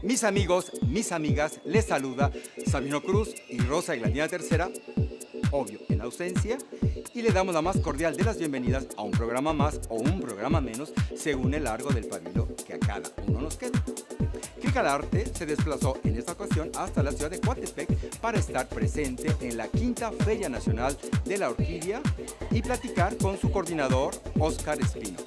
Mis amigos, mis amigas, les saluda Sabino Cruz y Rosa Gladina Tercera, obvio en ausencia, y le damos la más cordial de las bienvenidas a un programa más o un programa menos según el largo del pabilo que a cada uno nos quede. Clic al Arte se desplazó en esta ocasión hasta la ciudad de Coatepec para estar presente en la quinta Feria Nacional de la Orquídea y platicar con su coordinador, Óscar Espino.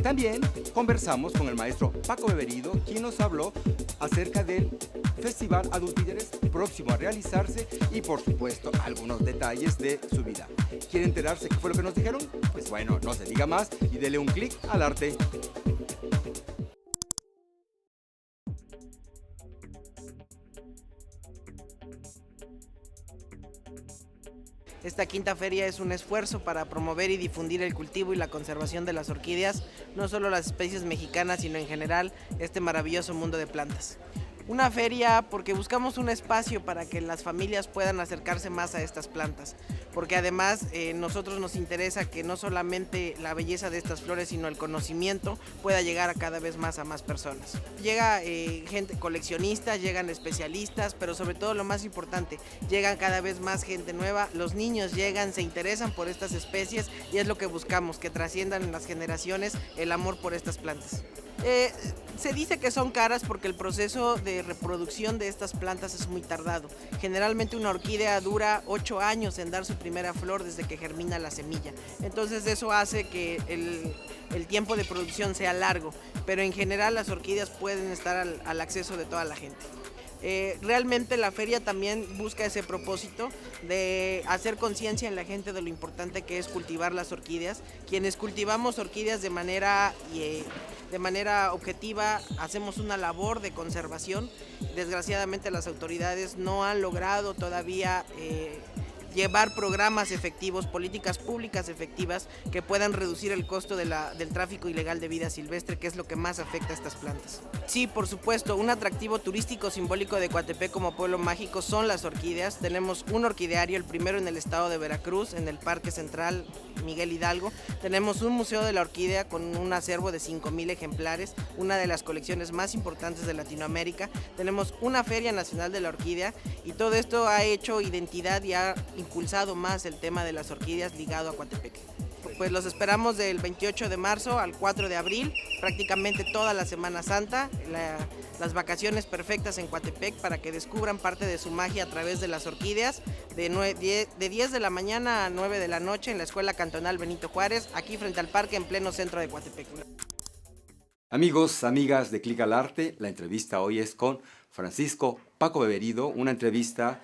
También conversamos con el maestro Paco Beberido, quien nos habló acerca del Festival Adult Líderes próximo a realizarse y, por supuesto, algunos detalles de su vida. ¿Quiere enterarse qué fue lo que nos dijeron? Pues bueno, no se diga más y dele un clic al arte. Esta quinta feria es un esfuerzo para promover y difundir el cultivo y la conservación de las orquídeas, no solo las especies mexicanas, sino en general este maravilloso mundo de plantas. Una feria porque buscamos un espacio para que las familias puedan acercarse más a estas plantas, porque además nosotros nos interesa que no solamente la belleza de estas flores, sino el conocimiento pueda llegar a cada vez más a más personas. Llega gente coleccionista, llegan especialistas, pero sobre todo lo más importante, llegan cada vez más gente nueva, los niños llegan, se interesan por estas especies y es lo que buscamos, que trasciendan en las generaciones el amor por estas plantas. Se dice que son caras porque el proceso de reproducción de estas plantas es muy tardado. Generalmente una orquídea dura 8 años en dar su primera flor desde que germina la semilla. Entonces eso hace que el tiempo de producción sea largo, pero en general las orquídeas pueden estar al acceso de toda la gente. Realmente la feria también busca ese propósito de hacer conciencia en la gente de lo importante que es cultivar las orquídeas. Quienes cultivamos orquídeas de manera objetiva hacemos una labor de conservación. Desgraciadamente las autoridades no han logrado todavía llevar programas efectivos, políticas públicas efectivas que puedan reducir el costo del tráfico ilegal de vida silvestre, que es lo que más afecta a estas plantas. Sí, por supuesto, un atractivo turístico simbólico de Coatepec como pueblo mágico son las orquídeas. Tenemos un orquideario, el primero en el estado de Veracruz, en el Parque Central Miguel Hidalgo. Tenemos un museo de la orquídea con un acervo de 5,000 ejemplares, una de las colecciones más importantes de Latinoamérica. Tenemos una Feria Nacional de la Orquídea y todo esto ha hecho identidad y ha impulsado más el tema de las orquídeas ligado a Coatepec. Pues los esperamos del 28 de marzo al 4 de abril, prácticamente toda la Semana Santa, las vacaciones perfectas en Coatepec para que descubran parte de su magia a través de las orquídeas, de 10 de la mañana a 9 de la noche en la Escuela Cantonal Benito Juárez, aquí frente al parque en pleno centro de Coatepec. Amigos, amigas de Clic al Arte, la entrevista hoy es con Francisco Paco Beberido, una entrevista.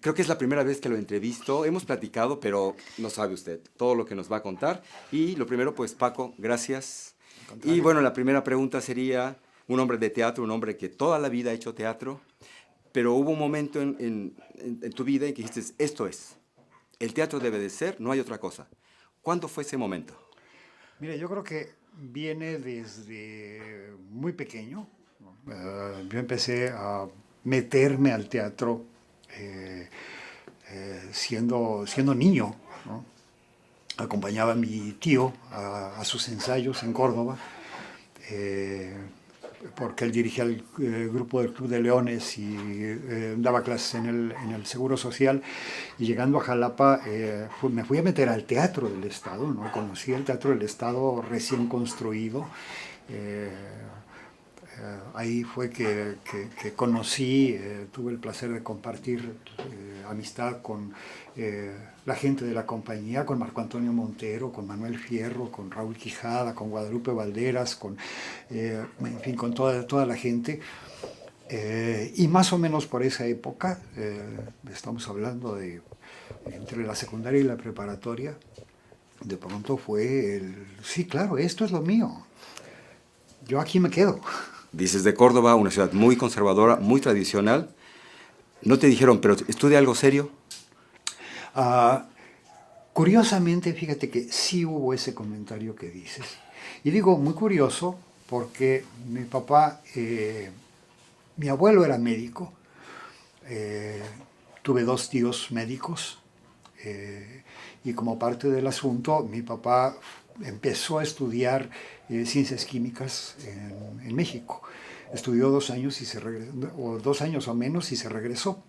Creo que es la primera vez que lo entrevisto. Hemos platicado, pero no sabe usted todo lo que nos va a contar. Y lo primero, pues, Paco, gracias. Y bueno, la primera pregunta sería, un hombre de teatro, un hombre que toda la vida ha hecho teatro, pero hubo un momento en tu vida en que dijiste, esto es, el teatro debe de ser, no hay otra cosa. ¿Cuándo fue ese momento? Mira, yo creo que viene desde muy pequeño, ¿no? Yo empecé a meterme al teatro siendo niño, ¿no? Acompañaba a mi tío a sus ensayos en Córdoba, porque él dirigía el grupo del Club de Leones y daba clases en el Seguro Social. Y llegando a Jalapa me fui a meter al Teatro del Estado, ¿no? Conocí el Teatro del Estado recién construido. Ahí fue que conocí, tuve el placer de compartir amistad con la gente de la compañía, con Marco Antonio Montero, con Manuel Fierro, con Raúl Quijada, con Guadalupe Valderas, en fin, con toda la gente. Y más o menos por esa época, estamos hablando de entre la secundaria y la preparatoria, de pronto fue sí, claro, esto es lo mío. Yo aquí me quedo. Dices de Córdoba, una ciudad muy conservadora, muy tradicional. ¿No te dijeron, pero estudia algo serio? Curiosamente, fíjate que sí hubo ese comentario que dices. Y digo, muy curioso, porque mi papá, mi abuelo era médico, tuve 2 tíos médicos, y como parte del asunto, mi papá empezó a estudiar ciencias químicas en México. Estudió 2 años y se regresó, o 2 años o menos, y se regresó.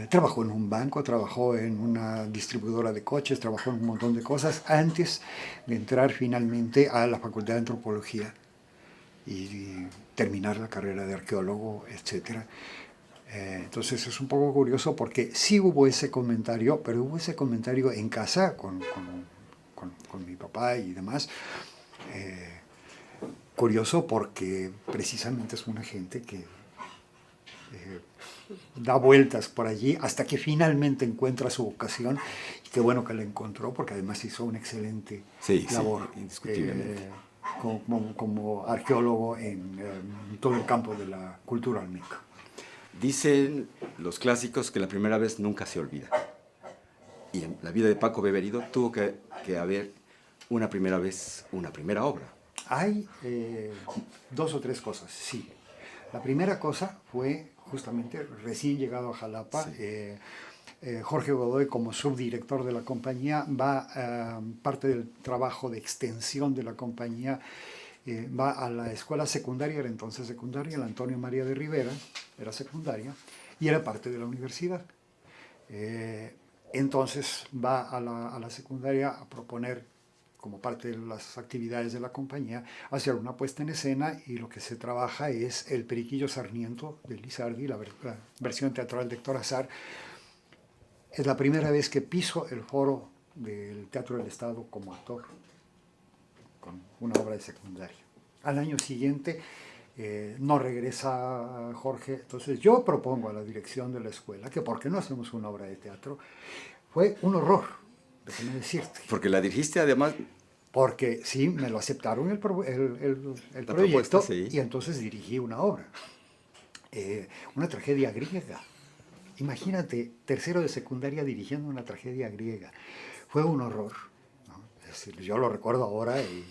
Trabajó en un banco, trabajó en una distribuidora de coches, trabajó en un montón de cosas antes de entrar finalmente a la Facultad de Antropología y terminar la carrera de arqueólogo, etc. Entonces es un poco curioso porque sí hubo ese comentario, pero hubo ese comentario en casa con mi papá y demás. Curioso porque precisamente es una gente que da vueltas por allí hasta que finalmente encuentra su vocación, y qué bueno que la encontró, porque además hizo una excelente labor, indiscutiblemente. Como arqueólogo en todo el campo de la cultura olmeca. Dicen los clásicos que la primera vez nunca se olvida. Y en la vida de Paco Beberido tuvo que haber una primera vez, una primera obra. Hay 2 o 3 cosas, sí. La primera cosa fue justamente recién llegado a Jalapa. Sí. Jorge Godoy, como subdirector de la compañía, parte del trabajo de extensión de la compañía, va a la escuela secundaria, era entonces secundaria, el Antonio María de Rivera, era secundaria, y era parte de la universidad. Entonces va a la secundaria a proponer, como parte de las actividades de la compañía, hacer una puesta en escena, y lo que se trabaja es El Periquillo Sarmiento de Lizardi, la versión teatral de Héctor Azar. Es la primera vez que piso el foro del Teatro del Estado como actor, con una obra de secundaria. Al año siguiente no regresa Jorge, entonces yo propongo a la dirección de la escuela que ¿por qué no hacemos una obra de teatro? Fue un horror, déjame decirte. Porque la dirigiste además... Porque sí, me lo aceptaron el proyecto, propuesta, sí. Y entonces dirigí una obra, una tragedia griega. Imagínate, tercero de secundaria dirigiendo una tragedia griega. Fue un horror, ¿no? Es decir, yo lo recuerdo ahora y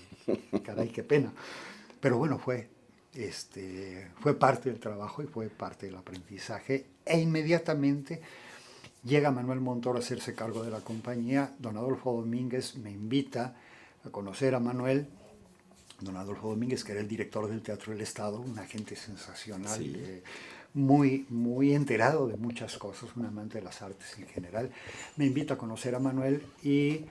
caray, qué pena. Pero bueno, fue parte del trabajo y fue parte del aprendizaje. E inmediatamente llega Manuel Montoro a hacerse cargo de la compañía. Don Adolfo Domínguez me invita a conocer a Manuel. Don Adolfo Domínguez, que era el director del Teatro del Estado, una gente sensacional, sí. Muy, muy enterado de muchas cosas, un amante de las artes en general. Me invita a conocer a Manuel y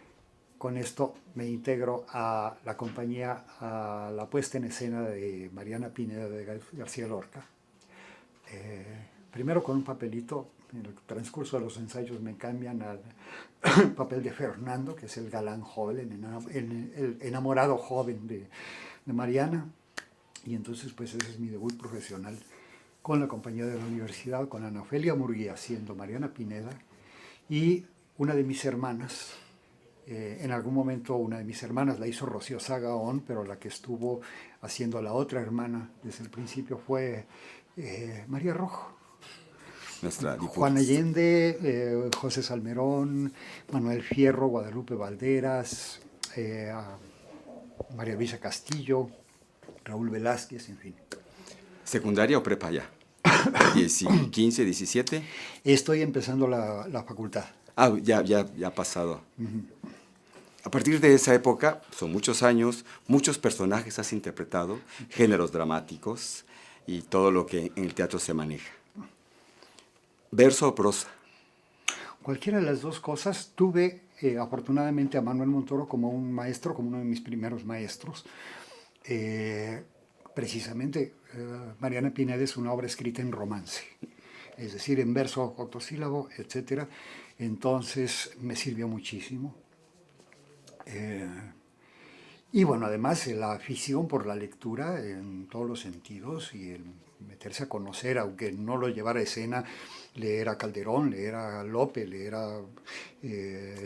con esto me integro a la compañía, a la puesta en escena de Mariana Pineda de García Lorca. Primero con un papelito, en el transcurso de los ensayos me cambian al papel de Fernando, que es el galán joven, el enamorado joven de Mariana, y entonces pues ese es mi debut profesional con la compañía de la universidad, con Ana Ofelia Murguía siendo Mariana Pineda, y una de mis hermanas, en algún momento una de mis hermanas la hizo Rocío Sagaón, pero la que estuvo haciendo la otra hermana desde el principio fue María Rojo. Juan Allende, José Salmerón, Manuel Fierro, Guadalupe Valderas, María Luisa Castillo, Raúl Velázquez, en fin. ¿Secundaria o prepa ya? 15, 17. Estoy empezando la facultad. Ah, ya ha pasado. Uh-huh. A partir de esa época, son muchos años, muchos personajes has interpretado, géneros dramáticos y todo lo que en el teatro se maneja. ¿Verso o prosa? Cualquiera de las dos cosas. Tuve afortunadamente a Manuel Montoro como un maestro, como uno de mis primeros maestros. Precisamente, Mariana Pineda es una obra escrita en romance, es decir, en verso octosílabo, etc. Entonces me sirvió muchísimo. Y bueno, además la afición por la lectura en todos los sentidos y el meterse a conocer, aunque no lo llevara a escena, leer a Calderón, leer a Lope, leer a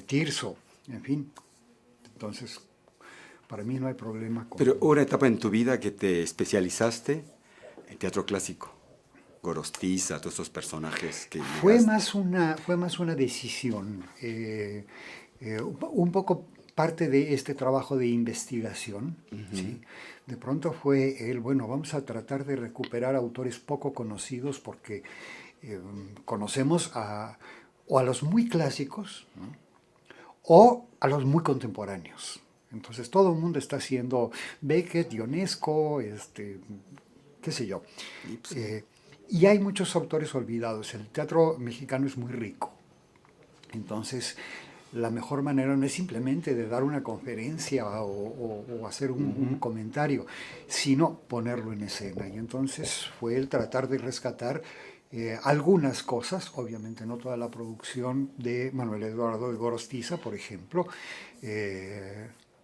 Tirso, en fin. Entonces, para mí no hay problema con... Pero hubo una etapa en tu vida que te especializaste en teatro clásico, Gorostiza, todos esos personajes que... Fue más una decisión, un poco parte de este trabajo de investigación, uh-huh. ¿Sí? De pronto fue vamos a tratar de recuperar autores poco conocidos porque Conocemos o a los muy clásicos, ¿no? O a los muy contemporáneos. Entonces todo el mundo está haciendo Beckett, Ionesco, qué sé yo. Y hay muchos autores olvidados. El teatro mexicano es muy rico. Entonces, la mejor manera no es simplemente de dar una conferencia o hacer un comentario, sino ponerlo en escena. Y entonces fue el tratar de rescatar algunas cosas, obviamente no toda la producción de Manuel Eduardo de Gorostiza, por ejemplo,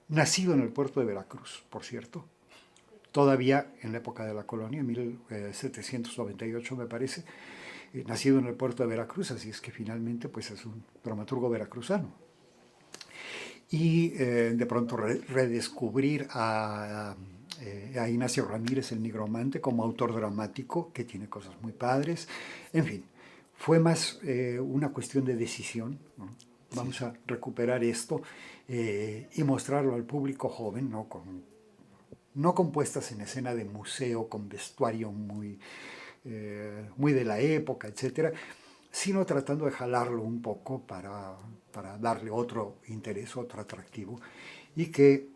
nacido en el puerto de Veracruz, por cierto, todavía en la época de la colonia, en 1798 me parece, nacido en el puerto de Veracruz, así es que finalmente pues es un dramaturgo veracruzano. Y de pronto redescubrir a Ignacio Ramírez el Nigromante como autor dramático, que tiene cosas muy padres. En fin, fue más una cuestión de decisión, ¿no? Vamos a recuperar esto y mostrarlo al público joven, ¿no? No con puestas en escena de museo, con vestuario muy de la época, etcétera, sino tratando de jalarlo un poco para darle otro interés, otro atractivo, y que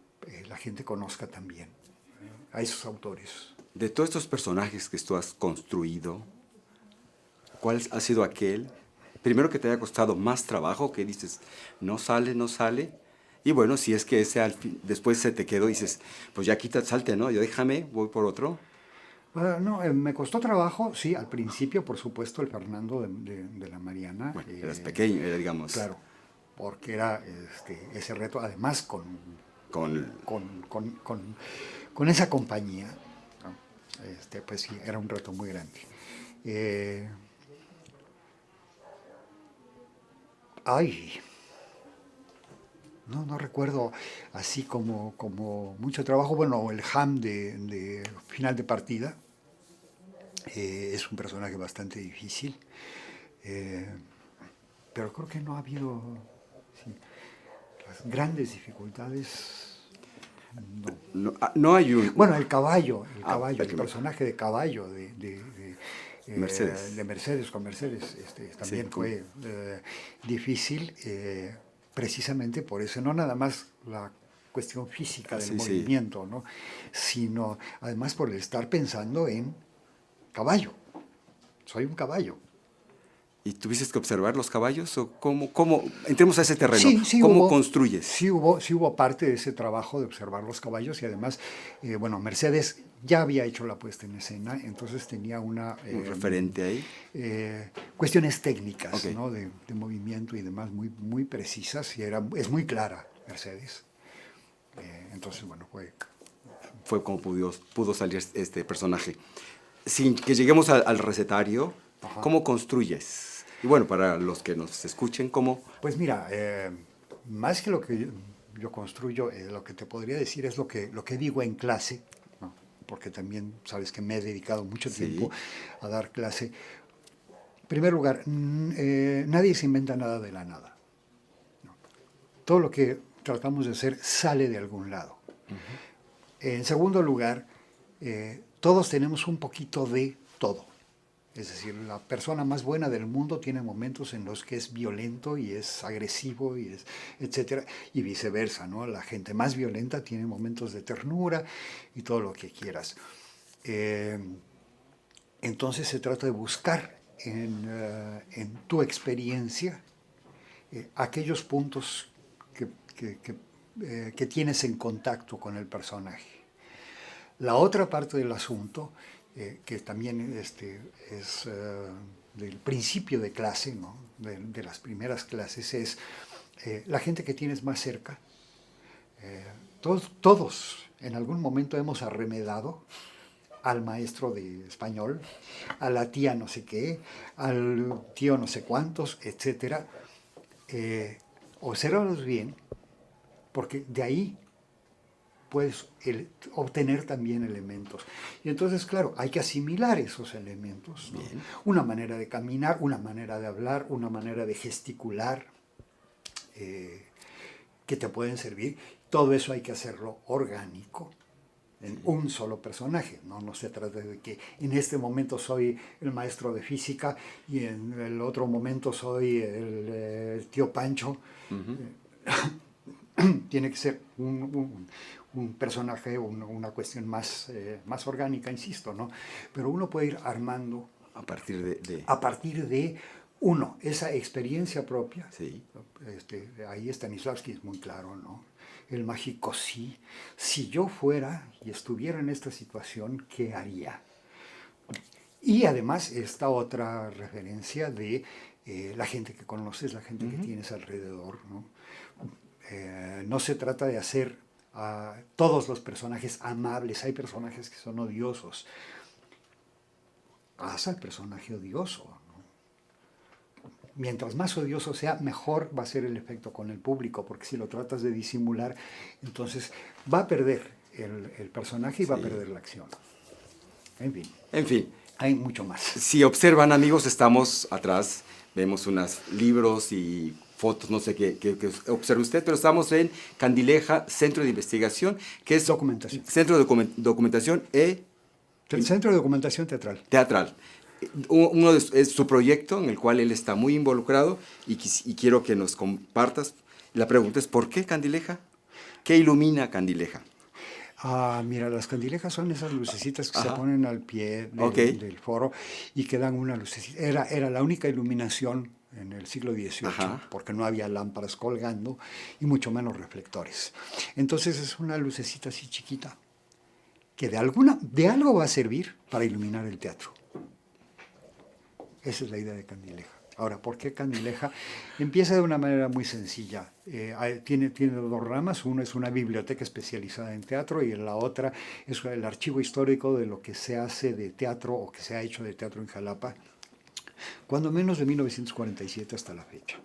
la gente conozca también a esos autores. De todos estos personajes que tú has construido, ¿cuál ha sido aquel, primero que te haya costado más trabajo, que dices, no sale, no sale? Y bueno, si es que ese después se te quedó y dices, pues ya quita, salte, ¿no? Yo déjame, voy por otro. No, me costó trabajo, sí, al principio, por supuesto, el Fernando de la Mariana. Bueno, eras pequeño, digamos. Claro, porque era ese reto, además Con... con esa compañía, ¿no? Pues sí, era un reto muy grande. No recuerdo así como mucho trabajo. Bueno, el Ham de Final de Partida es un personaje bastante difícil, pero creo que no ha habido sí, las grandes dificultades. No, no hay un... Bueno, el caballo, el que personaje de caballo Mercedes. de Mercedes con Mercedes, también Sí, fue difícil, precisamente por eso, no nada más la cuestión física del Sí, movimiento, ¿no? Sino además por el estar pensando en caballo. Soy un caballo. ¿Y tuviste que observar los caballos? ¿O cómo entremos a ese terreno? Sí, ¿Cómo construyes? Sí hubo parte de ese trabajo de observar los caballos y además, bueno, Mercedes ya había hecho la puesta en escena, entonces tenía un referente ahí. Cuestiones técnicas, Okay. ¿no? de movimiento y demás muy, muy precisas y es muy clara Mercedes. Entonces, bueno, Fue como pudo salir este personaje. Sin que lleguemos al recetario, Ajá. ¿cómo construyes? Y bueno, para los que nos escuchen, ¿cómo? Pues mira, más que lo que yo construyo, lo que te podría decir es lo que digo en clase, ¿no? Porque también sabes que me he dedicado mucho tiempo a dar clase. En primer lugar, nadie se inventa nada de la nada, ¿no? Todo lo que tratamos de hacer sale de algún lado. En segundo lugar, todos tenemos un poquito de todo. Es decir, la persona más buena del mundo tiene momentos en los que es violento y es agresivo, etcétera, y viceversa, ¿no? La gente más violenta tiene momentos de ternura y todo lo que quieras. Entonces se trata de buscar en tu experiencia aquellos puntos que tienes en contacto con el personaje. La otra parte del asunto, que también es del principio de clase, ¿no? de las primeras clases, es la gente que tienes más cerca. Todos en algún momento hemos arremedado al maestro de español, a la tía no sé qué, al tío no sé cuántos, etc. Obsérvalos bien, porque de ahí puedes obtener también elementos. Y entonces, claro, hay que asimilar esos elementos, ¿no? Una manera de caminar, una manera de hablar, una manera de gesticular, que te pueden servir. Todo eso hay que hacerlo orgánico, en un solo personaje. No se trata de que en este momento soy el maestro de física y en el otro momento soy el tío Pancho. Tiene que ser un personaje, una cuestión más orgánica, insisto, ¿no? Pero uno puede ir armando A partir de... a partir de uno, esa experiencia propia. Sí. Ahí Stanislavski es muy claro, ¿no? El mágico sí. Si yo fuera y estuviera en esta situación, ¿qué haría? Y además esta otra referencia de la gente que conoces, la gente que tienes alrededor, ¿no? No se trata de hacer a todos los personajes amables, hay personajes que son odiosos. Haz al personaje odioso, ¿no? Mientras más odioso sea, mejor va a ser el efecto con el público, porque si lo tratas de disimular, entonces va a perder el personaje y va a perder la acción. En fin, hay mucho más. Si observan, amigos, estamos atrás, vemos unos libros y fotos, no sé qué observa usted, pero estamos en Candileja, Centro de Investigación, que es... Documentación. Centro de Documentación El Centro de Documentación Teatral. Teatral. Es su proyecto en el cual él está muy involucrado y quiero que nos compartas. La pregunta es, ¿por qué Candileja? ¿Qué ilumina Candileja? Mira, las candilejas son esas lucecitas que se ponen al pie del foro y que dan una lucecita. Era la única iluminación en el siglo XVIII, porque no había lámparas colgando y mucho menos reflectores. Entonces es una lucecita así chiquita que de algo va a servir para iluminar el teatro. Esa es la idea de Candileja. Ahora, ¿por qué Candileja? Empieza de una manera muy sencilla. Tiene dos ramas. Una es una biblioteca especializada en teatro y la otra es el archivo histórico de lo que se hace de teatro o que se ha hecho de teatro en Jalapa, cuando menos de 1947 hasta la fecha.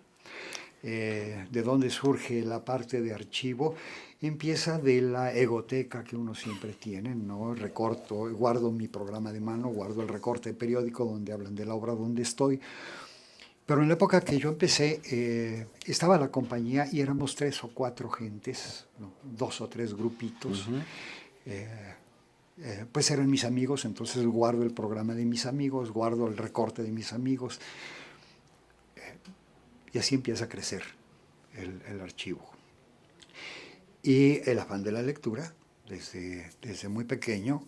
De dónde surge la parte de archivo, empieza de la egoteca que uno siempre tiene, ¿no? Recorto, guardo mi programa de mano, guardo el recorte periódico donde hablan de la obra donde estoy. Pero en la época que yo empecé, estaba la compañía y éramos 3 o 4 gentes, ¿no? 2 o 3 grupitos. Pues eran mis amigos, entonces guardo el programa de mis amigos, guardo el recorte de mis amigos. Y así empieza a crecer el archivo. Y el afán de la lectura, desde muy pequeño,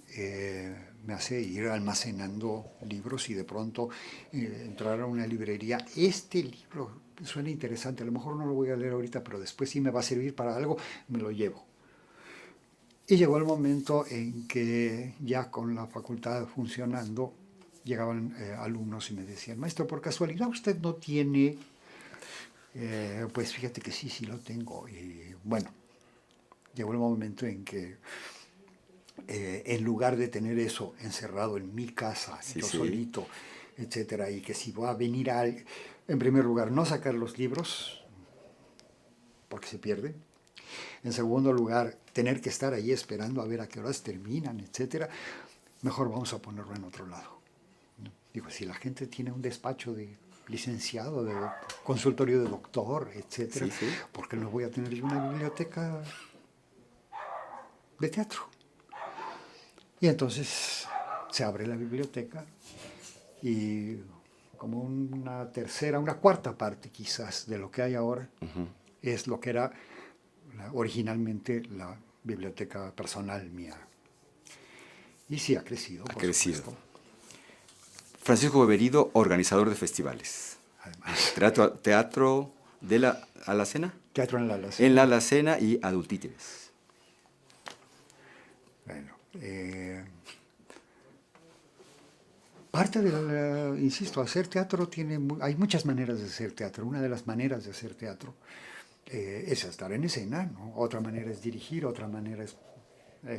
me hace ir almacenando libros y de pronto entrar a una librería. Este libro suena interesante, a lo mejor no lo voy a leer ahorita, pero después sí me va a servir para algo, me lo llevo. Y llegó el momento en que ya con la facultad funcionando, llegaban alumnos y me decían, maestro, por casualidad usted no tiene... pues fíjate que sí lo tengo. Y bueno, llegó el momento en que en lugar de tener eso encerrado en mi casa, solito, etcétera, y que si va a venir en primer lugar, no sacar los libros, porque se pierden. En segundo lugar, tener que estar ahí esperando a ver a qué horas terminan, etcétera. Mejor vamos a ponerlo en otro lado. Digo, si la gente tiene un despacho de licenciado, de consultorio de doctor, etcétera, ¿por qué no voy a tener yo una biblioteca de teatro? Y entonces se abre la biblioteca y como una cuarta parte quizás de lo que hay ahora es lo que era originalmente la biblioteca personal mía. Y sí ha crecido. Ha crecido. Supuesto. Francisco Beberido, organizador de festivales. Además. Teatro de la Alacena. Teatro en la Alacena. En la Alacena y Adultíteres. Bueno, parte de insisto, hacer teatro hay muchas maneras de hacer teatro. Una de las maneras de hacer teatro es estar en escena, ¿no? Otra manera es dirigir, otra manera es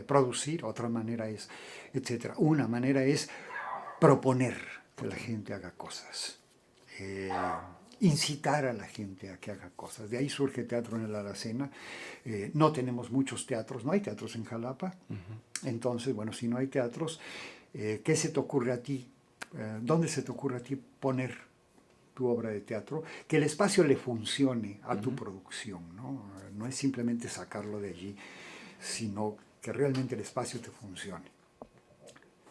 producir, otra manera es, etcétera. Una manera es proponer que la gente haga cosas, incitar a la gente a que haga cosas. De ahí surge Teatro en la Alacena. No tenemos muchos teatros, no hay teatros en Jalapa. Entonces, bueno, si no hay teatros, ¿qué se te ocurre a ti? ¿Dónde se te ocurre a ti poner tu obra de teatro? Que el espacio le funcione a tu producción, ¿no? No es simplemente sacarlo de allí, sino que realmente el espacio te funcione.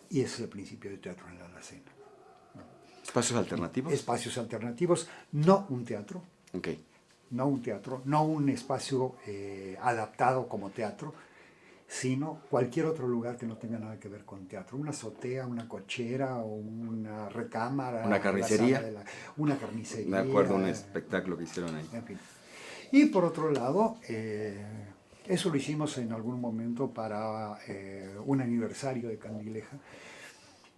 Y ese es el principio de Teatro en la Alacena. ¿Espacios alternativos? Espacios alternativos, no un teatro. Ok. No un teatro, no un espacio adaptado como teatro, sino cualquier otro lugar que no tenga nada que ver con teatro. Una azotea, una cochera, o una recámara. Una carnicería. Una carnicería. Me acuerdo un espectáculo que hicieron ahí. En fin. Y por otro lado, eso lo hicimos en algún momento para un aniversario de Candileja.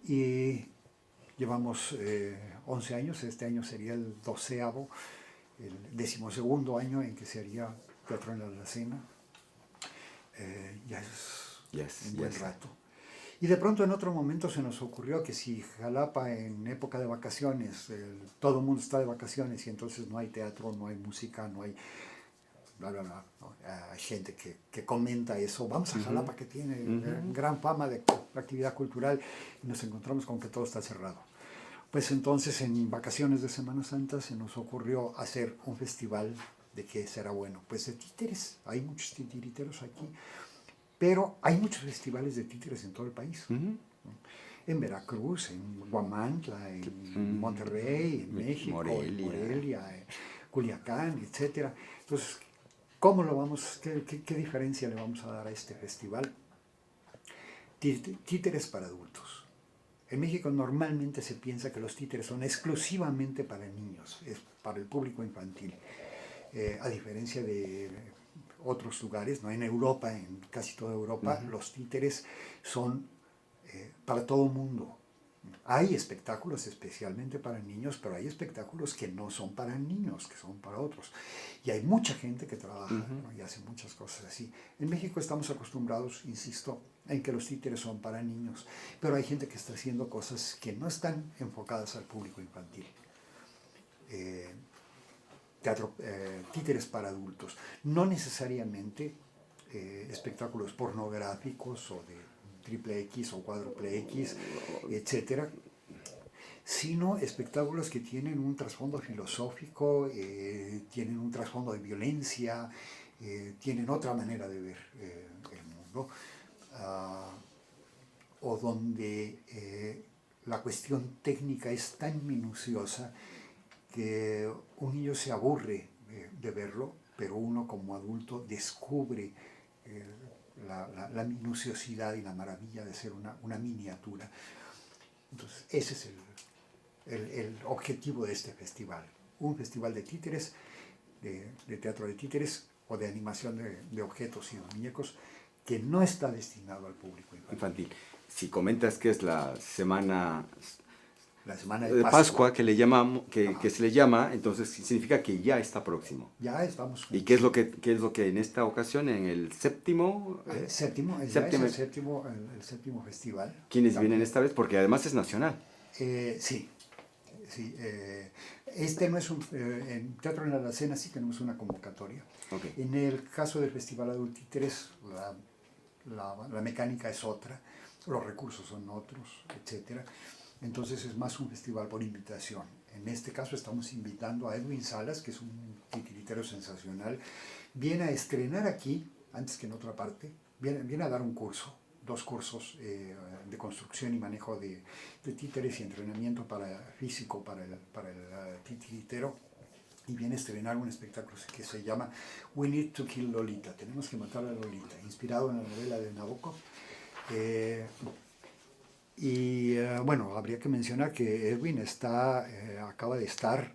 Y llevamos 11 años, este año sería el 12º, el 12º año en que se haría Teatro en la Alacena. Ya es un buen rato. Y de pronto en otro momento se nos ocurrió que si Jalapa en época de vacaciones, todo el mundo está de vacaciones y entonces no hay teatro, no hay música, no hay... Bla, bla, bla, ¿no? Hay gente que comenta eso. Vamos a Jalapa, que tiene gran fama de actividad cultural, y nos encontramos con que todo está cerrado. Pues entonces en vacaciones de Semana Santa se nos ocurrió hacer un festival de qué será bueno. Pues de títeres, hay muchos titiriteros aquí, pero hay muchos festivales de títeres en todo el país. En Veracruz, en Huamantla, en Monterrey, en México, Morelia, en Culiacán, etc. Entonces, ¿cómo lo vamos, qué diferencia le vamos a dar a este festival? Títeres para adultos. En México normalmente se piensa que los títeres son exclusivamente para niños, es para el público infantil. A diferencia de otros lugares, ¿no? En Europa, en casi toda Europa, los títeres son para todo mundo. Hay espectáculos especialmente para niños, pero hay espectáculos que no son para niños, que son para otros. Y hay mucha gente que trabaja, ¿no? Y hace muchas cosas así. En México estamos acostumbrados, insisto, en que los títeres son para niños, pero hay gente que está haciendo cosas que no están enfocadas al público infantil. Títeres para adultos, no necesariamente espectáculos pornográficos o de triple X o cuádruple X, etcétera, sino espectáculos que tienen un trasfondo filosófico, tienen un trasfondo de violencia, tienen otra manera de ver el mundo, o donde la cuestión técnica es tan minuciosa que un niño se aburre de verlo, pero uno como adulto descubre la minuciosidad y la maravilla de ser una miniatura. Entonces, ese es el objetivo de este festival. Un festival de títeres, de teatro de títeres o de animación de objetos y de muñecos que no está destinado al público infantil. Si comentas que es la semana de Pascua que le llamamos, que se le llama, entonces significa que ya está próximo. Ya estamos. ¿Y qué es lo que en esta ocasión, en el séptimo? El séptimo festival. ¿Quiénes vienen esta vez? Porque además es nacional. Sí. Este no es en Teatro en la Alacena sí tenemos una convocatoria. Okay. En el caso del Festival Adult Títeres, la mecánica es otra, los recursos son otros, etcétera. Entonces es más un festival por invitación. En este caso estamos invitando a Edwin Salas, que es un titiritero sensacional. Viene a estrenar aquí, antes que en otra parte, viene a dar un curso, 2 cursos de construcción y manejo de títeres y entrenamiento físico para el titiritero. Y viene a estrenar un espectáculo que se llama We Need to Kill Lolita, tenemos que matar a Lolita, inspirado en la novela de Nabokov. Bueno, habría que mencionar que Edwin acaba de estar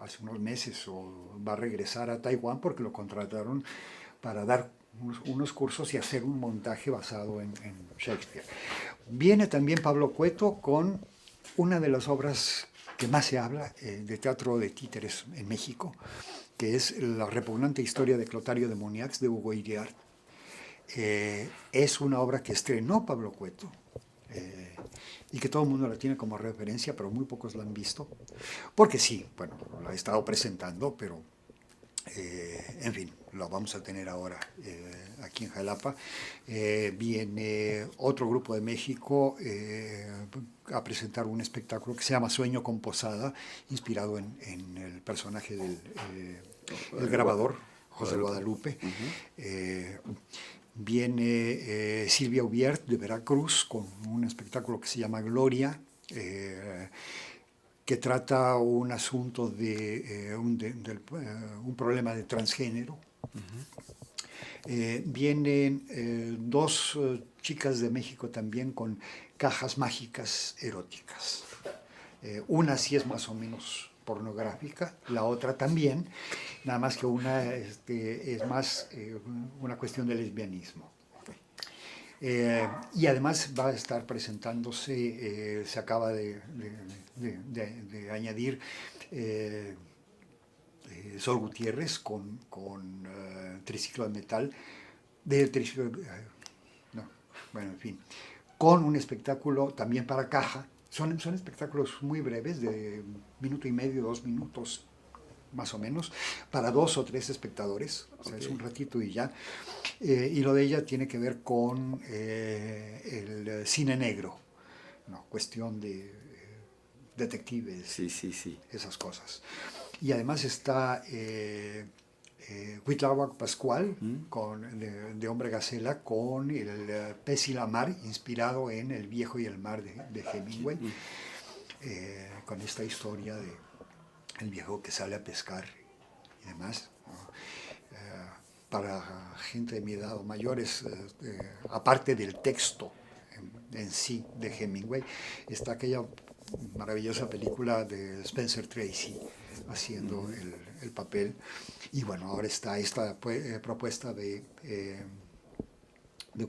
hace unos meses o va a regresar a Taiwán porque lo contrataron para dar unos cursos y hacer un montaje basado en Shakespeare. Viene también Pablo Cueto con una de las obras que más se habla de teatro de títeres en México, que es La repugnante historia de Clotario de Moniax de Hugo Iriart. Es una obra que estrenó Pablo Cueto y que todo el mundo la tiene como referencia, pero muy pocos la han visto, porque sí, bueno, la he estado presentando, pero en fin, la vamos a tener ahora aquí en Jalapa. Viene otro grupo de México a presentar un espectáculo que se llama Sueño con Posada, inspirado en el personaje del el grabador. José Guadalupe. Viene Silvia Ubiert de Veracruz con un espectáculo que se llama Gloria, que trata un asunto de un problema de transgénero. Vienen dos chicas de México también con cajas mágicas eróticas. Una sí es más o menos pornográfica, la otra también, nada más que una es más una cuestión de lesbianismo. Y además va a estar presentándose, se acaba de añadir Sol Gutiérrez con Triciclo de Metal, en fin, con un espectáculo también para caja. Son espectáculos muy breves, de 1 minuto y medio, 2 minutos más o menos, para 2 o 3 espectadores, o sea, es un ratito y ya. Y lo de ella tiene que ver con el cine negro, ¿no? Cuestión de detectives, esas cosas. Y además está Cuitláhuac Pascual, de Hombre Gacela, con el Pez y la Mar, inspirado en El Viejo y el Mar de Hemingway, con esta historia de el viejo que sale a pescar y demás, ¿no? Para gente de mi edad o mayores, aparte del texto en sí de Hemingway, está aquella maravillosa película de Spencer Tracy haciendo el papel. Y bueno, ahora está esta propuesta de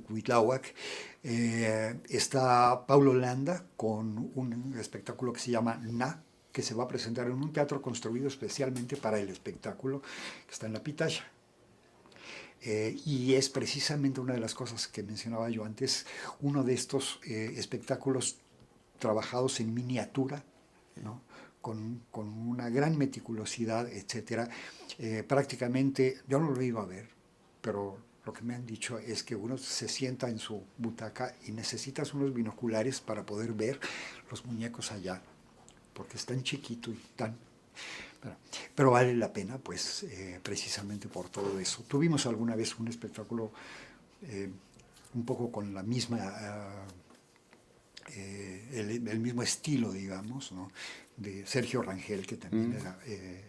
Cuitláhuac. Está Paulo Landa con un espectáculo que se llama Na, que se va a presentar en un teatro construido especialmente para el espectáculo, que está en La Pitaya. Y es precisamente una de las cosas que mencionaba yo antes, uno de estos espectáculos trabajados en miniatura, ¿no? Con una gran meticulosidad, etc. Prácticamente, yo no lo he ido a ver, pero lo que me han dicho es que uno se sienta en su butaca y necesitas unos binoculares para poder ver los muñecos allá, porque es tan chiquito y tan... Pero vale la pena, pues, precisamente por todo eso. Tuvimos alguna vez un espectáculo un poco con la misma... el mismo estilo, digamos, ¿no? De Sergio Rangel, que también era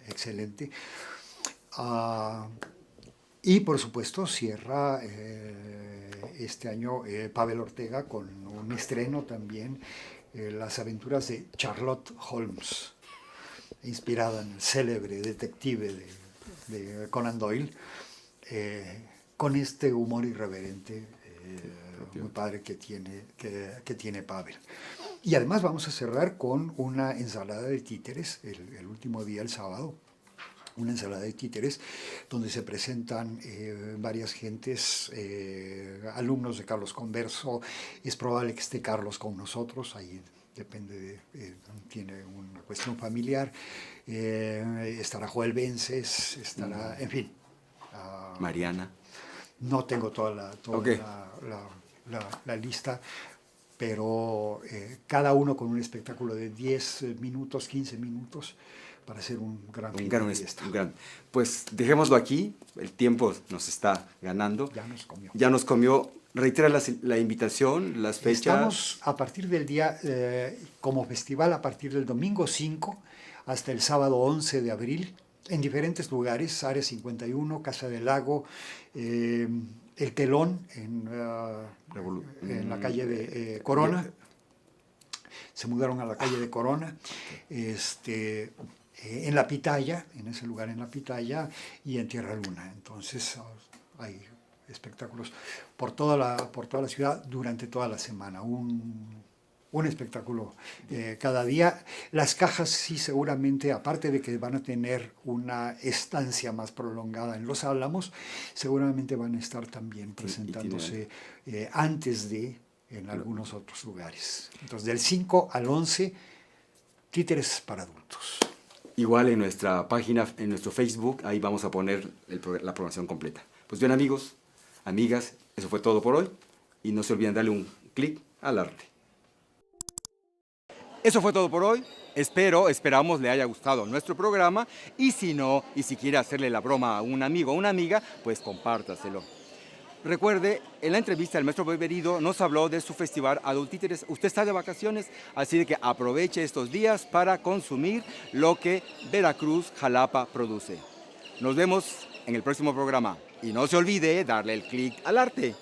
excelente. Y por supuesto cierra este año Pavel Ortega con un estreno también, Las aventuras de Sherlock Holmes, inspirada en el célebre detective de Conan Doyle, con este humor irreverente muy padre que tiene Pavel. Y además vamos a cerrar con una ensalada de títeres, el último día, el sábado, una ensalada de títeres, donde se presentan varias gentes, alumnos de Carlos Converso. Es probable que esté Carlos con nosotros, ahí depende, tiene una cuestión familiar. Estará Joel Vences, estará, en fin. Mariana. No tengo toda la lista, pero cada uno con un espectáculo de 10 minutos, 15 minutos, para hacer un gran fiesta. Pues dejémoslo aquí, el tiempo nos está ganando. Ya nos comió. Reitera la invitación, las fechas. Estamos a partir del día, como festival, a partir del domingo 5 hasta el sábado 11 de abril, en diferentes lugares: Área 51, Casa del Lago, El Telón, en la calle de Corona. Se mudaron a la calle de Corona. En La Pitaya, en ese lugar en La Pitaya, y en Tierra Luna. Entonces hay espectáculos por toda la ciudad durante toda la semana. Un espectáculo cada día. Las cajas sí, seguramente, aparte de que van a tener una estancia más prolongada en Los Álamos, seguramente van a estar también presentándose antes en algunos otros lugares. Entonces, del 5 al 11, títeres para adultos. Igual en nuestra página, en nuestro Facebook, ahí vamos a poner la programación completa. Pues bien, amigos, amigas, eso fue todo por hoy. Y no se olviden darle un clic al arte. Eso fue todo por hoy. Esperamos le haya gustado nuestro programa y si no, y si quiere hacerle la broma a un amigo o una amiga, pues compártaselo. Recuerde, en la entrevista el maestro Beberido nos habló de su festival Adultíteres. Usted está de vacaciones, así de que aproveche estos días para consumir lo que Veracruz Jalapa produce. Nos vemos en el próximo programa y no se olvide darle el clic al arte.